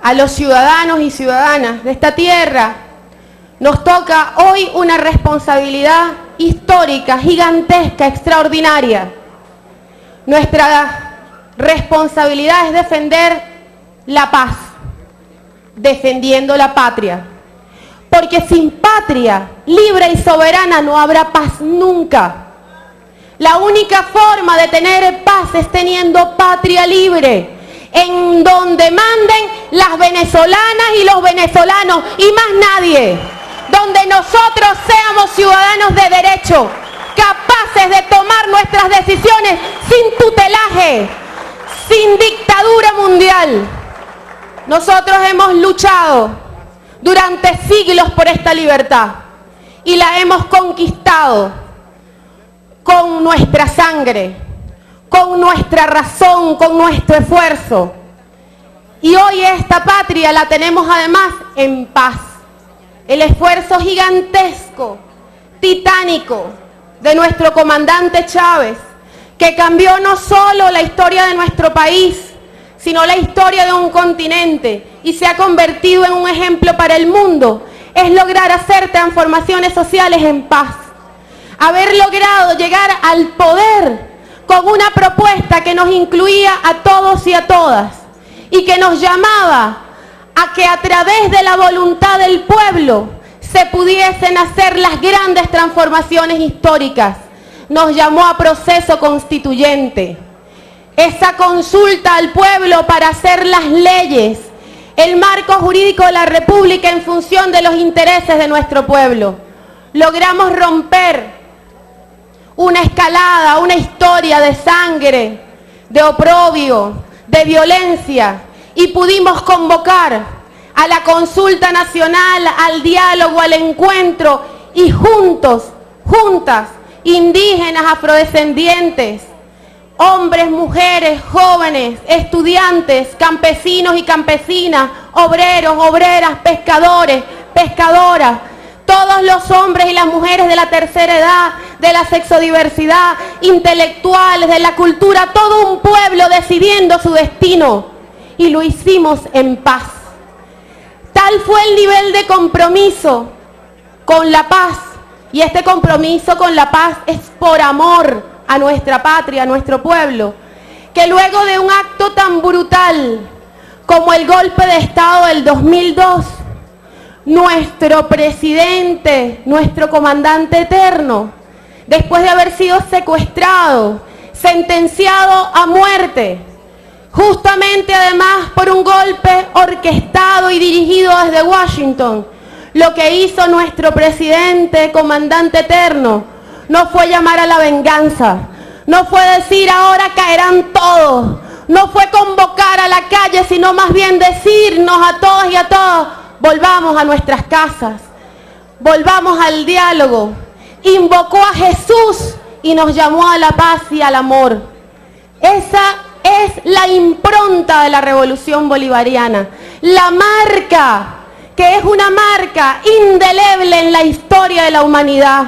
a los ciudadanos y ciudadanas de esta tierra, nos toca hoy una responsabilidad histórica, gigantesca, extraordinaria. Nuestra responsabilidad es defender la paz, defendiendo la patria. Porque sin patria libre y soberana no habrá paz nunca. La única forma de tener paz es teniendo patria libre, en donde manden las venezolanas y los venezolanos y más nadie. Donde nosotros seamos ciudadanos de derecho, capaces de tomar nuestras decisiones sin tutelaje, sin dictadura mundial. Nosotros hemos luchado durante siglos por esta libertad y la hemos conquistado con nuestra sangre, con nuestra razón, con nuestro esfuerzo. Y hoy esta patria la tenemos además en paz. El esfuerzo gigantesco, titánico de nuestro comandante Chávez, que cambió no solo la historia de nuestro país, sino la historia de un continente y se ha convertido en un ejemplo para el mundo, es lograr hacer transformaciones sociales en paz. Haber logrado llegar al poder con una propuesta que nos incluía a todos y a todas y que nos llamaba a que a través de la voluntad del pueblo se pudiesen hacer las grandes transformaciones históricas. Nos llamó a proceso constituyente, esa consulta al pueblo para hacer las leyes, el marco jurídico de la República en función de los intereses de nuestro pueblo. Logramos romper una escalada, una historia de sangre, de oprobio, de violencia, y pudimos convocar a la consulta nacional, al diálogo, al encuentro, y juntos, juntas, indígenas, afrodescendientes, hombres, mujeres, jóvenes, estudiantes, campesinos y campesinas, obreros, obreras, pescadores, pescadoras, todos los hombres y las mujeres de la tercera edad, de la sexodiversidad, intelectuales, de la cultura, todo un pueblo decidiendo su destino, y lo hicimos en paz. Tal fue el nivel de compromiso con la paz, y este compromiso con la paz es por amor a nuestra patria, a nuestro pueblo, que luego de un acto tan brutal como el golpe de Estado del 2002, nuestro presidente, nuestro comandante eterno, después de haber sido secuestrado, sentenciado a muerte, justamente además por un golpe orquestado y dirigido desde Washington, lo que hizo nuestro presidente, comandante eterno, no fue llamar a la venganza, no fue decir ahora caerán todos, no fue convocar a la calle, sino más bien decirnos a todos y a todas: volvamos a nuestras casas, volvamos al diálogo. Invocó a Jesús y nos llamó a la paz y al amor. Esa es la impronta de la revolución bolivariana, la marca, que es una marca indeleble en la historia de la humanidad,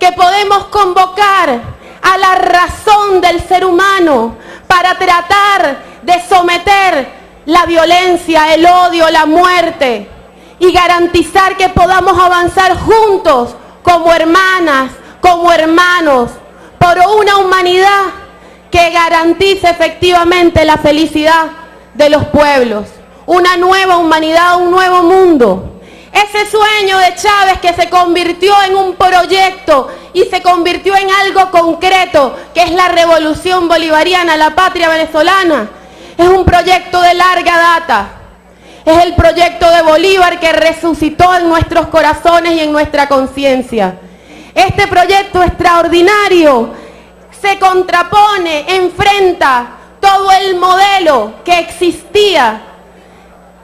que podemos convocar a la razón del ser humano para tratar de someter la violencia, el odio, la muerte, y garantizar que podamos avanzar juntos como hermanas, como hermanos, por una humanidad que garantice efectivamente la felicidad de los pueblos, una nueva humanidad, un nuevo mundo. Ese sueño de Chávez que se convirtió en un proyecto y se convirtió en algo concreto, que es la revolución bolivariana, la patria venezolana, es un proyecto de larga data. Es el proyecto de Bolívar que resucitó en nuestros corazones y en nuestra conciencia. Este proyecto extraordinario se contrapone, enfrenta todo el modelo que existía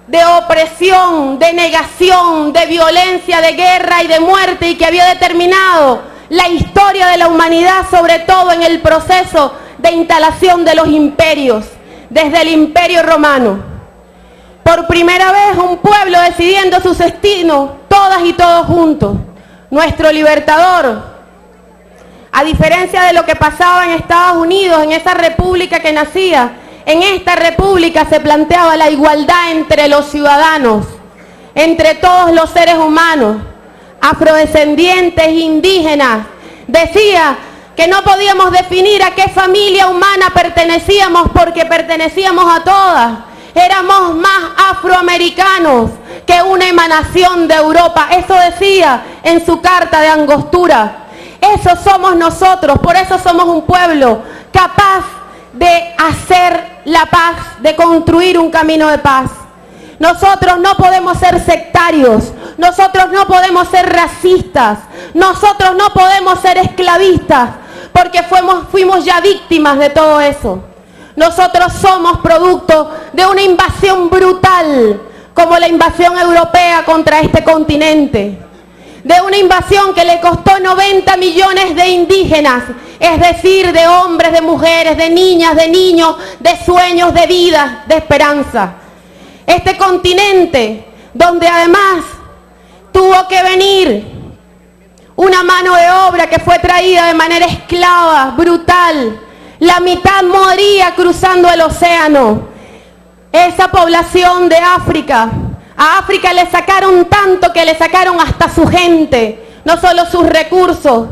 de opresión, de negación, de violencia, de guerra y de muerte, y que había determinado la historia de la humanidad, sobre todo en el proceso de instalación de los imperios, desde el Imperio Romano. Por primera vez un pueblo decidiendo sus destinos, todas y todos juntos. Nuestro libertador, a diferencia de lo que pasaba en Estados Unidos, en esa república que nacía, en esta república se planteaba la igualdad entre los ciudadanos, entre todos los seres humanos, afrodescendientes, indígenas. Decía que no podíamos definir a qué familia humana pertenecíamos porque pertenecíamos a todas. Éramos más afroamericanos que una emanación de Europa. Eso decía en su carta de Angostura. Eso somos nosotros, por eso somos un pueblo capaz de hacer la paz, de construir un camino de paz. Nosotros no podemos ser sectarios, nosotros no podemos ser racistas, nosotros no podemos ser esclavistas, porque fuimos ya víctimas de todo eso. Nosotros somos producto de una invasión brutal, como la invasión europea contra este continente, de una invasión que le costó 90 millones de indígenas, es decir, de hombres, de mujeres, de niñas, de niños, de sueños, de vida, de esperanza. Este continente donde además tuvo que venir una mano de obra que fue traída de manera esclava, brutal. La mitad moría cruzando el océano. Esa población de África, a África le sacaron tanto que le sacaron hasta su gente, no solo sus recursos.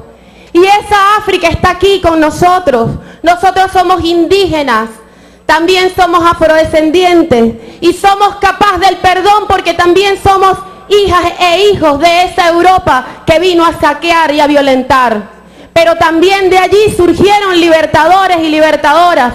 Y esa África está aquí con nosotros. Nosotros somos indígenas, también somos afrodescendientes y somos capaces del perdón porque también somos hijas e hijos de esa Europa que vino a saquear y a violentar. Pero también de allí surgieron libertadores y libertadoras,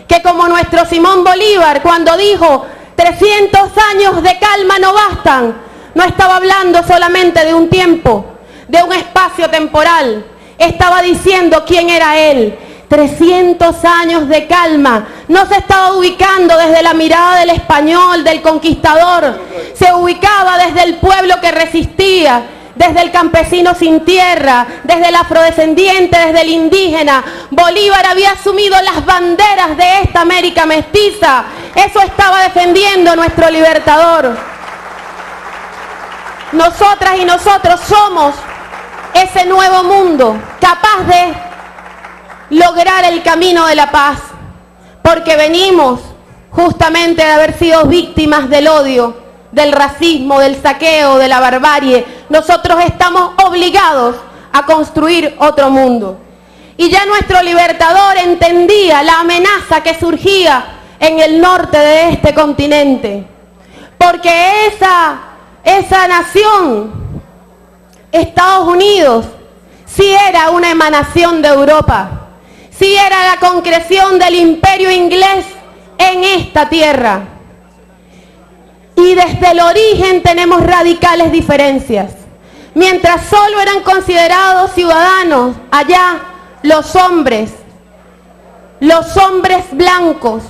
que como nuestro Simón Bolívar, cuando dijo 300 años de calma no bastan, no estaba hablando solamente de un tiempo, de un espacio temporal, estaba diciendo quién era él. 300 años de calma, no se estaba ubicando desde la mirada del español, del conquistador, se ubicaba desde el pueblo que resistía, desde el campesino sin tierra, desde el afrodescendiente, desde el indígena. Bolívar había asumido las banderas de esta América mestiza. Eso estaba defendiendo nuestro libertador. Nosotras y nosotros somos ese nuevo mundo capaz de lograr el camino de la paz, porque venimos justamente de haber sido víctimas del odio, del racismo, del saqueo, de la barbarie. Nosotros estamos obligados a construir otro mundo. Y ya nuestro libertador entendía la amenaza que surgía en el norte de este continente, porque esa nación, Estados Unidos, sí era una emanación de Europa, sí era la concreción del imperio inglés en esta tierra. Y desde el origen tenemos radicales diferencias. Mientras solo eran considerados ciudadanos allá los hombres blancos,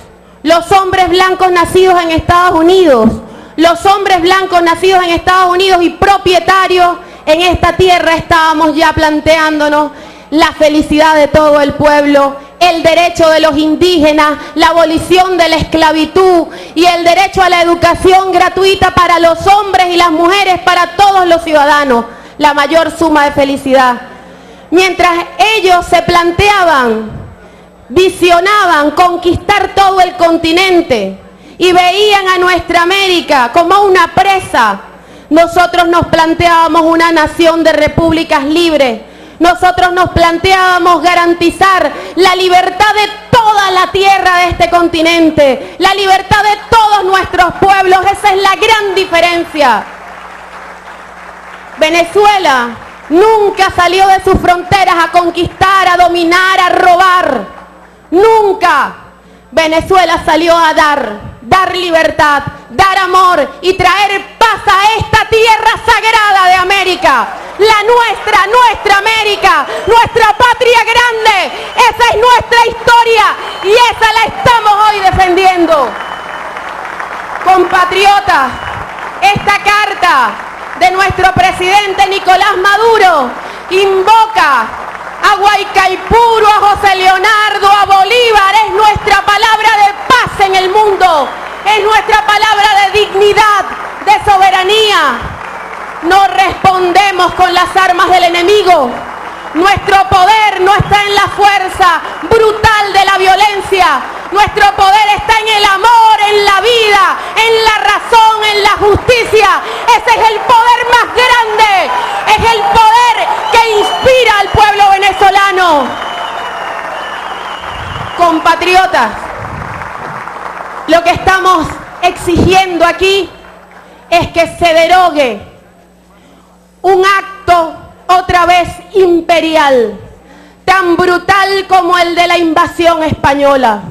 los hombres blancos nacidos en Estados Unidos, los hombres blancos nacidos en Estados Unidos y propietarios en esta tierra, estábamos ya planteándonos la felicidad de todo el pueblo, el derecho de los indígenas, la abolición de la esclavitud y el derecho a la educación gratuita para los hombres y las mujeres, para todos los ciudadanos, la mayor suma de felicidad. Mientras ellos se planteaban, visionaban conquistar todo el continente y veían a nuestra América como una presa, nosotros nos planteábamos una nación de repúblicas libres. Nosotros nos planteábamos garantizar la libertad de toda la tierra de este continente, la libertad de todos nuestros pueblos. Esa es la gran diferencia. Venezuela nunca salió de sus fronteras a conquistar, a dominar, a robar. Nunca. Venezuela salió a dar libertad, dar amor y traer paz a esta tierra sagrada de América. La nuestra América, nuestra patria grande. Esa es nuestra historia y esa la estamos hoy defendiendo. Compatriotas, esta carta de nuestro presidente Nicolás Maduro invoca a Guaycaipuro, a José Leonardo, a Bolívar. Es nuestra palabra de paz en el mundo, es nuestra palabra de dignidad, de soberanía. No respondemos con las armas del enemigo. Nuestro poder no está en la fuerza brutal de la violencia. Nuestro poder está en el amor, en la vida, en la razón, en la justicia. Ese es el poder más grande. Es el poder que inspira al pueblo venezolano. Compatriotas, lo que estamos exigiendo aquí es que se derogue un acto otra vez imperial, tan brutal como el de la invasión española,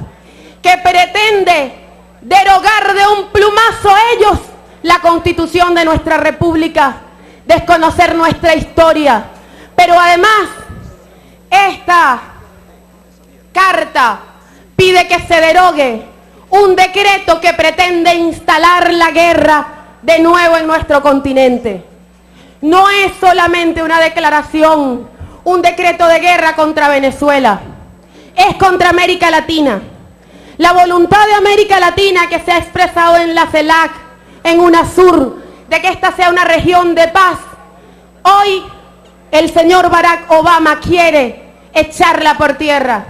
que pretende derogar de un plumazo ellos la Constitución de nuestra República, desconocer nuestra historia. Pero además, esta carta pide que se derogue un decreto que pretende instalar la guerra de nuevo en nuestro continente. No es solamente una declaración, un decreto de guerra contra Venezuela, es contra América Latina. La voluntad de América Latina que se ha expresado en la CELAC, en UNASUR, de que esta sea una región de paz, hoy el señor Barack Obama quiere echarla por tierra.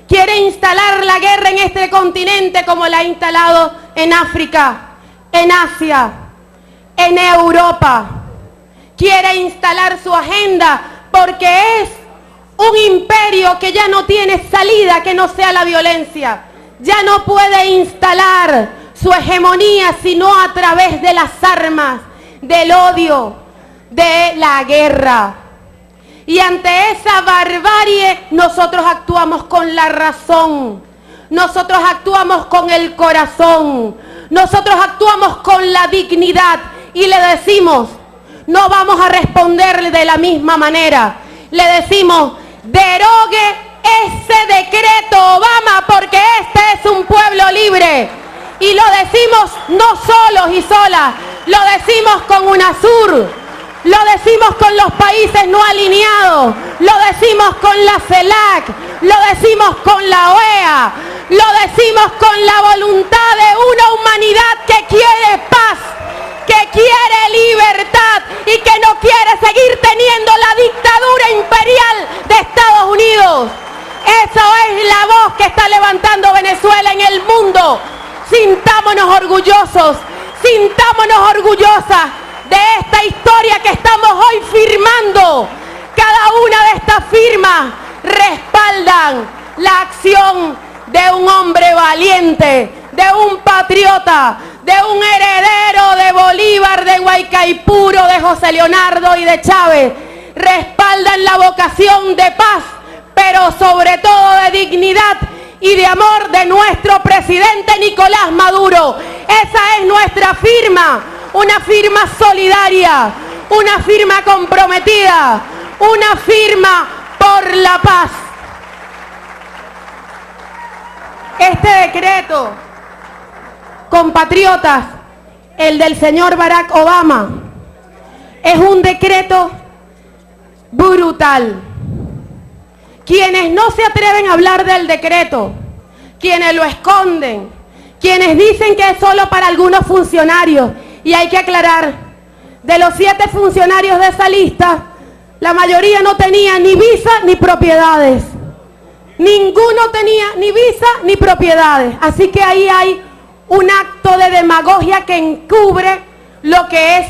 Quiere instalar la guerra en este continente como la ha instalado en África, en Asia, en Europa. Quiere instalar su agenda porque es un imperio que ya no tiene salida que no sea la violencia. Ya no puede instalar su hegemonía sino a través de las armas, del odio, de la guerra. Y ante esa barbarie nosotros actuamos con la razón, nosotros actuamos con el corazón, nosotros actuamos con la dignidad y le decimos, no vamos a responderle de la misma manera. Le decimos, derogue ese decreto, Obama, porque este es un pueblo libre. Y lo decimos no solos y solas, lo decimos con UNASUR. Lo decimos con los países no alineados, lo decimos con la CELAC, lo decimos con la OEA, lo decimos con la voluntad de una humanidad que quiere paz, que quiere libertad y que no quiere seguir teniendo la dictadura imperial de Estados Unidos. Esa es la voz que está levantando Venezuela en el mundo. Sintámonos orgullosos, sintámonos orgullosas de esta historia que estamos hoy firmando. Cada una de estas firmas respaldan la acción de un hombre valiente, de un patriota, de un heredero de Bolívar, de Guaycaipuro, de José Leonardo y de Chávez. Respaldan la vocación de paz, pero sobre todo de dignidad y de amor de nuestro presidente Nicolás Maduro. Esa es nuestra firma. Una firma solidaria, una firma comprometida, una firma por la paz. Este decreto, compatriotas, el del señor Barack Obama, es un decreto brutal. Quienes no se atreven a hablar del decreto, quienes lo esconden, quienes dicen que es solo para algunos funcionarios. Y hay que aclarar, de los 7 funcionarios de esa lista, la mayoría no tenía ni visa ni propiedades. Ninguno tenía ni visa ni propiedades. Así que ahí hay un acto de demagogia que encubre lo que es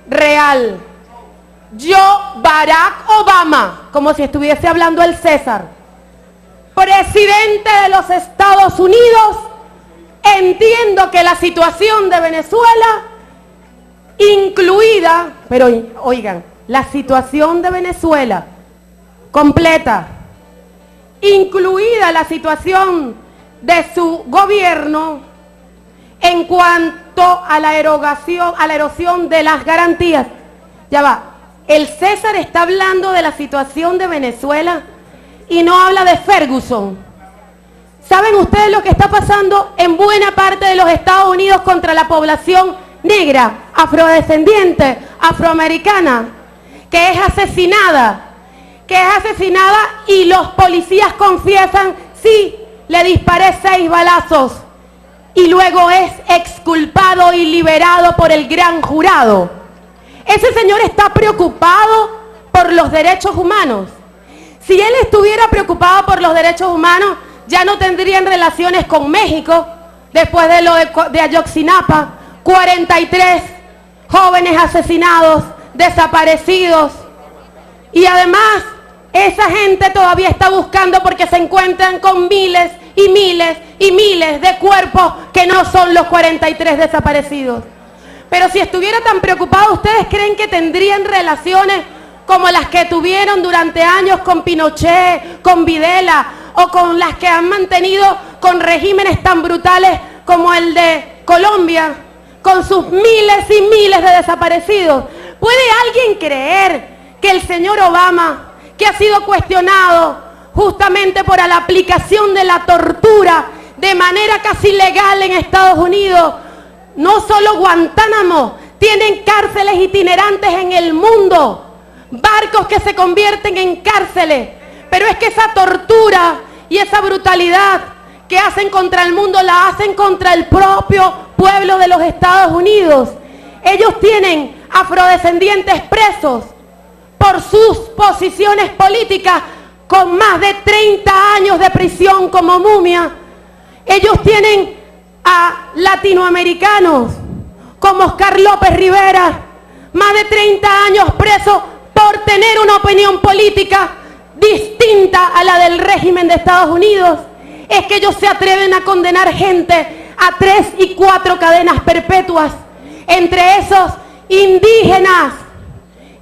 real. Yo, Barack Obama, como si estuviese hablando el César, presidente de los Estados Unidos, entiendo que la situación de Venezuela, incluida, pero oigan, la situación de Venezuela completa, incluida la situación de su gobierno en cuanto a la erosión de las garantías. Ya va, el César está hablando de la situación de Venezuela y no habla de Ferguson. ¿Saben ustedes lo que está pasando en buena parte de los Estados Unidos contra la población negra, afrodescendiente, afroamericana, que es asesinada y los policías confiesan, sí, le disparé 6 balazos y luego es exculpado y liberado por el gran jurado? Ese señor está preocupado por los derechos humanos. Si él estuviera preocupado por los derechos humanos, ya no tendrían relaciones con México después de lo de Ayotzinapa. 43 jóvenes asesinados, desaparecidos. Y además, esa gente todavía está buscando porque se encuentran con miles y miles y miles de cuerpos que no son los 43 desaparecidos. Pero si estuviera tan preocupado, ¿ustedes creen que tendrían relaciones como las que tuvieron durante años con Pinochet, con Videla, o con las que han mantenido con regímenes tan brutales como el de Colombia, con sus miles y miles de desaparecidos? ¿Puede alguien creer que el señor Obama, que ha sido cuestionado justamente por la aplicación de la tortura de manera casi legal en Estados Unidos, no solo Guantánamo, tienen cárceles itinerantes en el mundo, barcos que se convierten en cárceles, pero es que esa tortura y esa brutalidad que hacen contra el mundo la hacen contra el propio pueblo de los Estados Unidos? Ellos tienen afrodescendientes presos por sus posiciones políticas con más de 30 años de prisión como Mumia. Ellos tienen a latinoamericanos como Oscar López Rivera, más de 30 años presos por tener una opinión política distinta a la del régimen de Estados Unidos. Es que ellos se atreven a condenar gente a 3 y 4 cadenas perpetuas, entre esos indígenas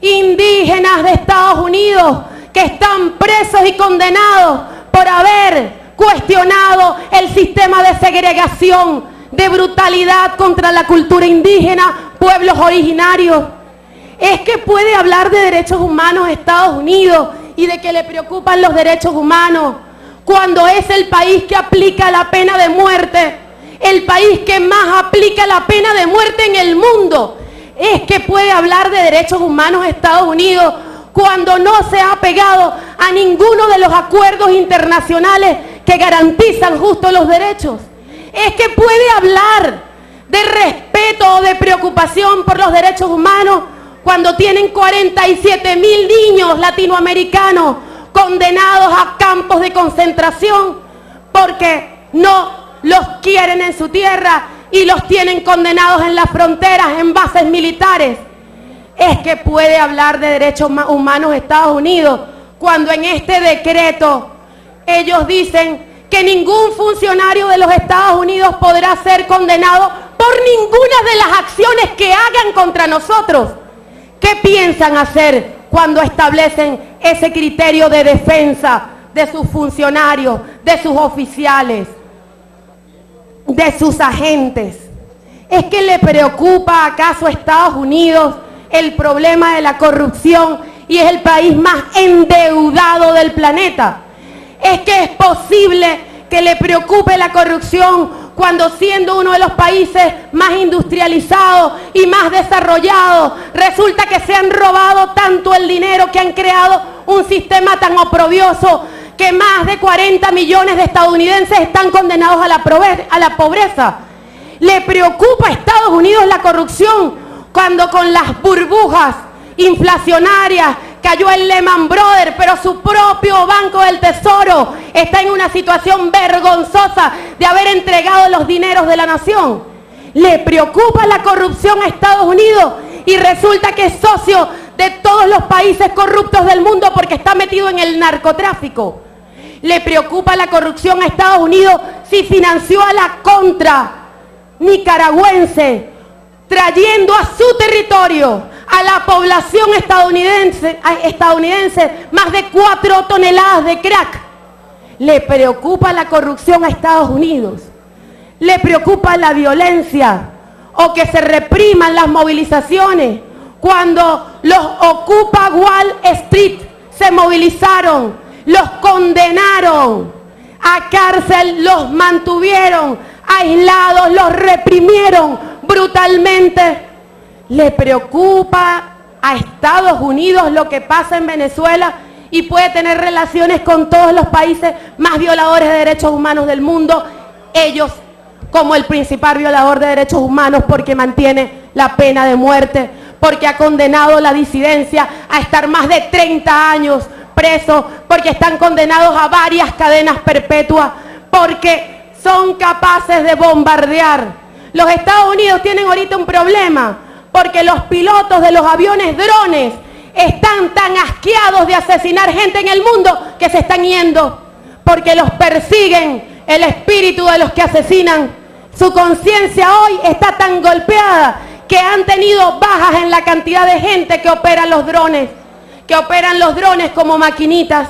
de Estados Unidos que están presos y condenados por haber cuestionado el sistema de segregación, de brutalidad contra la cultura indígena, pueblos originarios. Es que puede hablar de derechos humanos Estados Unidos y de que le preocupan los derechos humanos cuando es el país que aplica la pena de muerte, el país que más aplica la pena de muerte en el mundo. Es que puede hablar de derechos humanos Estados Unidos cuando no se ha pegado a ninguno de los acuerdos internacionales que garantizan justo los derechos. Es que puede hablar de respeto o de preocupación por los derechos humanos cuando tienen 47.000 niños latinoamericanos condenados a campos de concentración porque no los quieren en su tierra y los tienen condenados en las fronteras, en bases militares. Es que puede hablar de derechos humanos Estados Unidos cuando en este decreto ellos dicen que ningún funcionario de los Estados Unidos podrá ser condenado por ninguna de las acciones que hagan contra nosotros. ¿Qué piensan hacer cuando establecen ese criterio de defensa de sus funcionarios, de sus oficiales, de sus agentes? ¿Es que le preocupa acaso a Estados Unidos el problema de la corrupción y es el país más endeudado del planeta? ¿Es que es posible que le preocupe la corrupción cuando siendo uno de los países más industrializados y más desarrollados, resulta que se han robado tanto el dinero que han creado un sistema tan oprobioso que más de 40 millones de estadounidenses están condenados a la pobreza? ¿Le preocupa a Estados Unidos la corrupción cuando con las burbujas inflacionarias cayó el Lehman Brothers, pero su propio Banco del Tesoro está en una situación vergonzosa de haber entregado los dineros de la nación? ¿Le preocupa la corrupción a Estados Unidos y resulta que es socio de todos los países corruptos del mundo porque está metido en el narcotráfico? ¿Le preocupa la corrupción a Estados Unidos si financió a la contra nicaragüense, trayendo a su territorio a la población estadounidense más de 4 toneladas de crack? ¿Le preocupa la corrupción a Estados Unidos? ¿Le preocupa la violencia o que se repriman las movilizaciones? Cuando los Ocupa Wall Street se movilizaron, los condenaron a cárcel, los mantuvieron aislados, los reprimieron brutalmente. ¿Le preocupa a Estados Unidos lo que pasa en Venezuela y puede tener relaciones con todos los países más violadores de derechos humanos del mundo? Ellos como el principal violador de derechos humanos porque mantiene la pena de muerte, porque ha condenado la disidencia a estar más de 30 años presos, porque están condenados a varias cadenas perpetuas, porque son capaces de bombardear. Los Estados Unidos tienen ahorita un problema, porque los pilotos de los aviones drones están tan asqueados de asesinar gente en el mundo que se están yendo, porque los persiguen el espíritu de los que asesinan. Su conciencia hoy está tan golpeada que han tenido bajas en la cantidad de gente que operan los drones como maquinitas.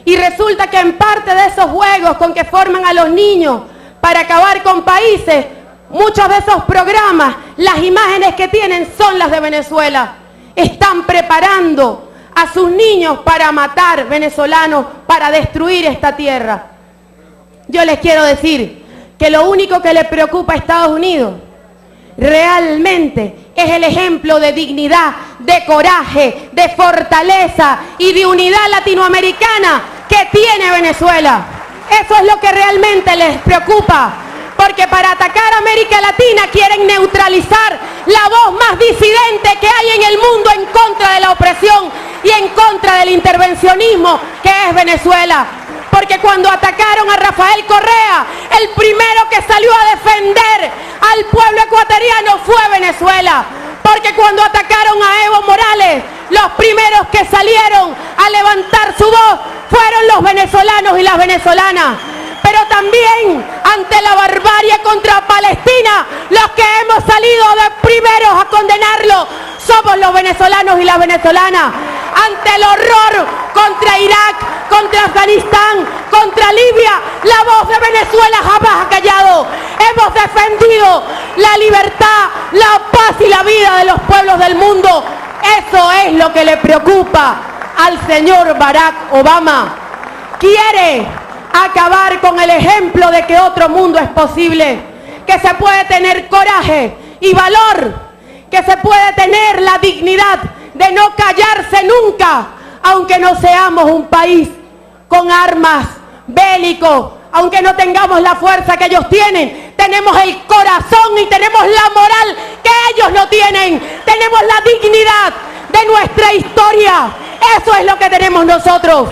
Y resulta que en parte de esos juegos con que forman a los niños para acabar con países, muchos de esos programas, las imágenes que tienen son las de Venezuela. Están preparando a sus niños para matar venezolanos, para destruir esta tierra. Yo les quiero decir que lo único que le preocupa a Estados Unidos realmente es el ejemplo de dignidad, de coraje, de fortaleza y de unidad latinoamericana que tiene Venezuela. Eso es lo que realmente les preocupa, porque para atacar a América Latina quieren neutralizar la voz más disidente que hay en el mundo en contra de la opresión y en contra del intervencionismo que es Venezuela. Porque cuando atacaron a Rafael Correa, el primero que salió a defender al pueblo ecuatoriano fue Venezuela. Porque cuando atacaron a Evo Morales, los primeros que salieron a levantar su voz fueron los venezolanos y las venezolanas. Pero también ante la barbarie contra Palestina, los que hemos salido de primeros a condenarlo somos los venezolanos y las venezolanas. Ante el horror contra Irak, contra Afganistán, contra Libia, la voz de Venezuela jamás ha callado. Hemos defendido la libertad, la paz y la vida de los pueblos del mundo. Eso es lo que le preocupa al señor Barack Obama. Quiere acabar con el ejemplo de que otro mundo es posible, que se puede tener coraje y valor, que se puede tener la dignidad de no callarse nunca, aunque no seamos un país con armas bélicos, aunque no tengamos la fuerza que ellos tienen, tenemos el corazón y tenemos la moral que ellos no tienen, tenemos la dignidad de nuestra historia. Eso es lo que tenemos nosotros.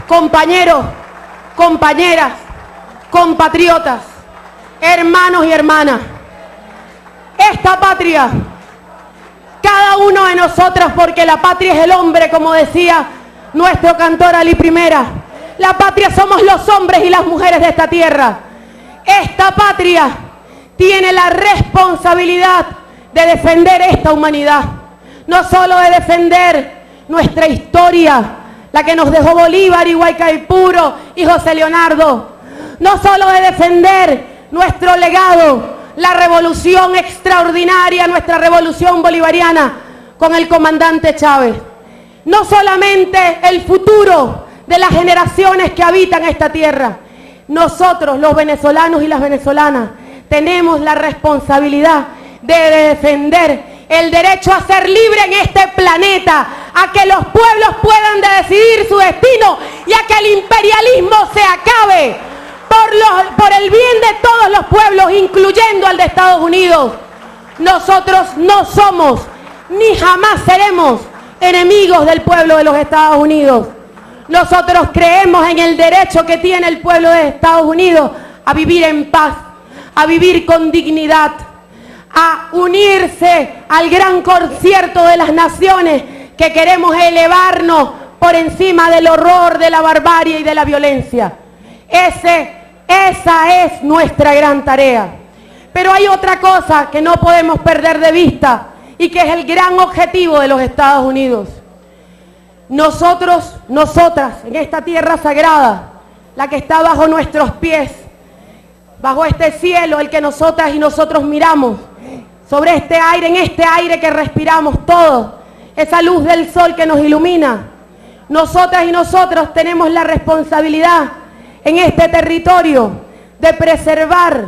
Compañeros, compañeras, compatriotas, hermanos y hermanas, esta patria, cada uno de nosotros, porque la patria es el hombre, como decía nuestro cantor Ali Primera, la patria somos los hombres y las mujeres de esta tierra. Esta patria tiene la responsabilidad de defender esta humanidad, no solo de defender nuestra historia, la que nos dejó Bolívar y Guaycaipuro y José Leonardo, no solo de defender nuestro legado, la revolución extraordinaria, nuestra revolución bolivariana con el comandante Chávez, no solamente el futuro de las generaciones que habitan esta tierra. Nosotros, los venezolanos y las venezolanas, tenemos la responsabilidad de defender el derecho a ser libre en este planeta, a que los pueblos puedan decidir su destino y a que el imperialismo se acabe por el bien de todos los pueblos, incluyendo al de Estados Unidos. Nosotros no somos ni jamás seremos enemigos del pueblo de los Estados Unidos. Nosotros creemos en el derecho que tiene el pueblo de Estados Unidos a vivir en paz, a vivir con dignidad, a unirse al gran concierto de las naciones que queremos elevarnos por encima del horror, de la barbarie y de la violencia. Esa es nuestra gran tarea. Pero hay otra cosa que no podemos perder de vista y que es el gran objetivo de los Estados Unidos. Nosotros, nosotras, en esta tierra sagrada, la que está bajo nuestros pies, bajo este cielo, el que nosotras y nosotros miramos, sobre este aire, en este aire que respiramos todos, esa luz del sol que nos ilumina, nosotras y nosotros tenemos la responsabilidad en este territorio de preservar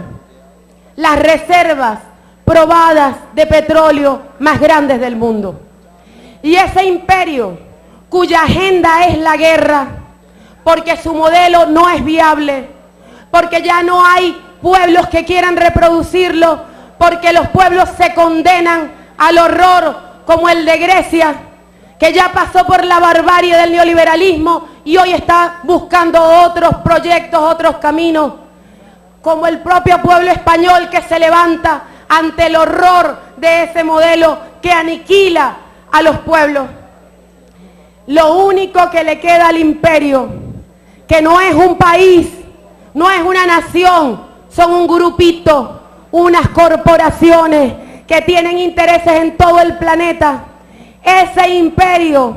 las reservas probadas de petróleo más grandes del mundo. Y ese imperio, cuya agenda es la guerra, porque su modelo no es viable, porque ya no hay pueblos que quieran reproducirlo, porque los pueblos se condenan al horror como el de Grecia, que ya pasó por la barbarie del neoliberalismo y hoy está buscando otros proyectos, otros caminos, como el propio pueblo español que se levanta ante el horror de ese modelo que aniquila a los pueblos. Lo único que le queda al imperio, que no es un país, no es una nación, son un grupito, unas corporaciones que tienen intereses en todo el planeta. Ese imperio,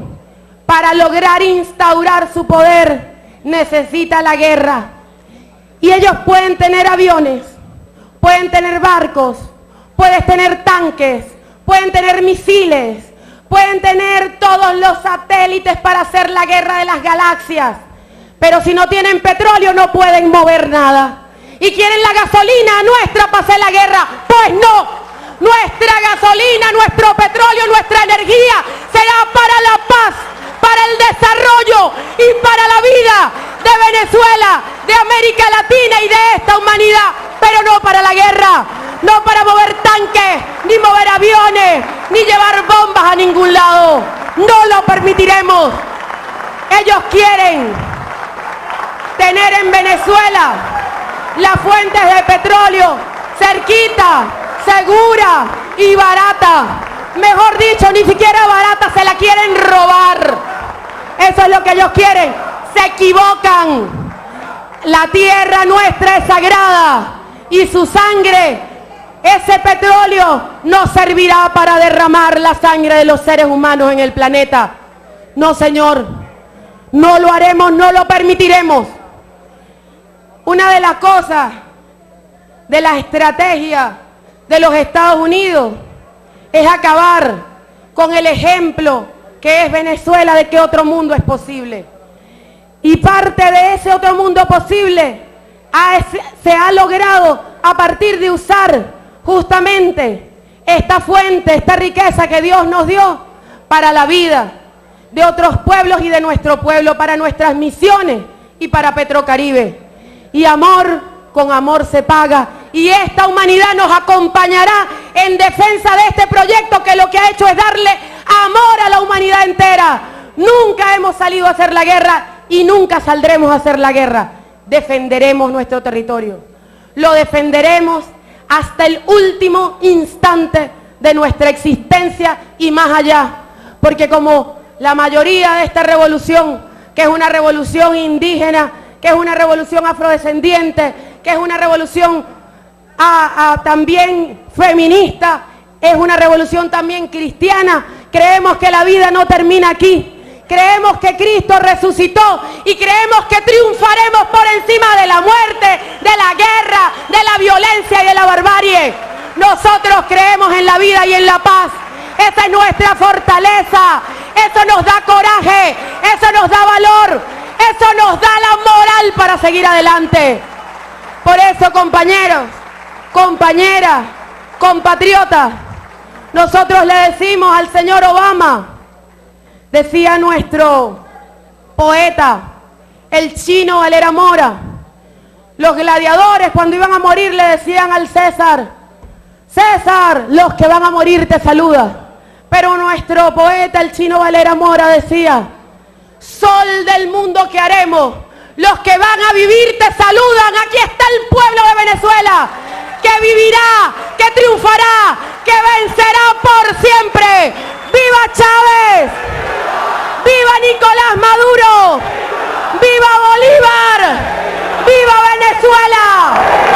para lograr instaurar su poder, necesita la guerra. Y ellos pueden tener aviones, pueden tener barcos, pueden tener tanques, pueden tener misiles, pueden tener todos los satélites para hacer la guerra de las galaxias. Pero si no tienen petróleo no pueden mover nada. ¿Y quieren la gasolina nuestra para hacer la guerra? Pues no. Nuestra gasolina, nuestro petróleo, nuestra energía será para la paz, para el desarrollo y para la vida de Venezuela, de América Latina y de esta humanidad, pero no para la guerra, no para mover tanques, ni mover aviones, ni llevar bombas a ningún lado. No lo permitiremos. Ellos quieren tener en Venezuela las fuentes de petróleo cerquita, segura y barata. Mejor dicho, ni siquiera barata, se la quieren robar. Eso es lo que ellos quieren. Se equivocan. La tierra nuestra es sagrada y su sangre, ese petróleo, no servirá para derramar la sangre de los seres humanos en el planeta. No, señor, no lo haremos, no lo permitiremos. Una de las cosas de la estrategia de los Estados Unidos es acabar con el ejemplo que es Venezuela de que otro mundo es posible. Y parte de ese otro mundo posible se ha logrado a partir de usar justamente esta fuente, esta riqueza que Dios nos dio para la vida de otros pueblos y de nuestro pueblo, para nuestras misiones y para Petrocaribe. Y amor con amor se paga. Y esta humanidad nos acompañará en defensa de este proyecto que lo que ha hecho es darle amor a la humanidad entera. Nunca hemos salido a hacer la guerra y nunca saldremos a hacer la guerra. Defenderemos nuestro territorio. Lo defenderemos hasta el último instante de nuestra existencia y más allá. Porque como la mayoría de esta revolución, que es una revolución indígena, que es una revolución afrodescendiente, que es una revolución también feminista, es una revolución también cristiana, creemos que la vida no termina aquí. Creemos que Cristo resucitó y creemos que triunfaremos por encima de la muerte, de la guerra, de la violencia y de la barbarie. Nosotros creemos en la vida y en la paz. Esa es nuestra fortaleza. Eso nos da coraje, eso nos da valor, eso nos da la moral para seguir adelante. Por eso, compañeros, compañeras, compatriotas, nosotros le decimos al señor Obama, decía nuestro poeta, el chino Valera Mora, los gladiadores cuando iban a morir le decían al César, César, los que van a morir te saludan. Pero nuestro poeta, el chino Valera Mora, decía, sol del mundo que haremos, los que van a vivir te saludan. Aquí está el pueblo de Venezuela, que vivirá, que triunfará, que vencerá por siempre. ¡Viva Chávez! ¡Viva Nicolás Maduro! ¡Viva Bolívar! ¡Viva Venezuela!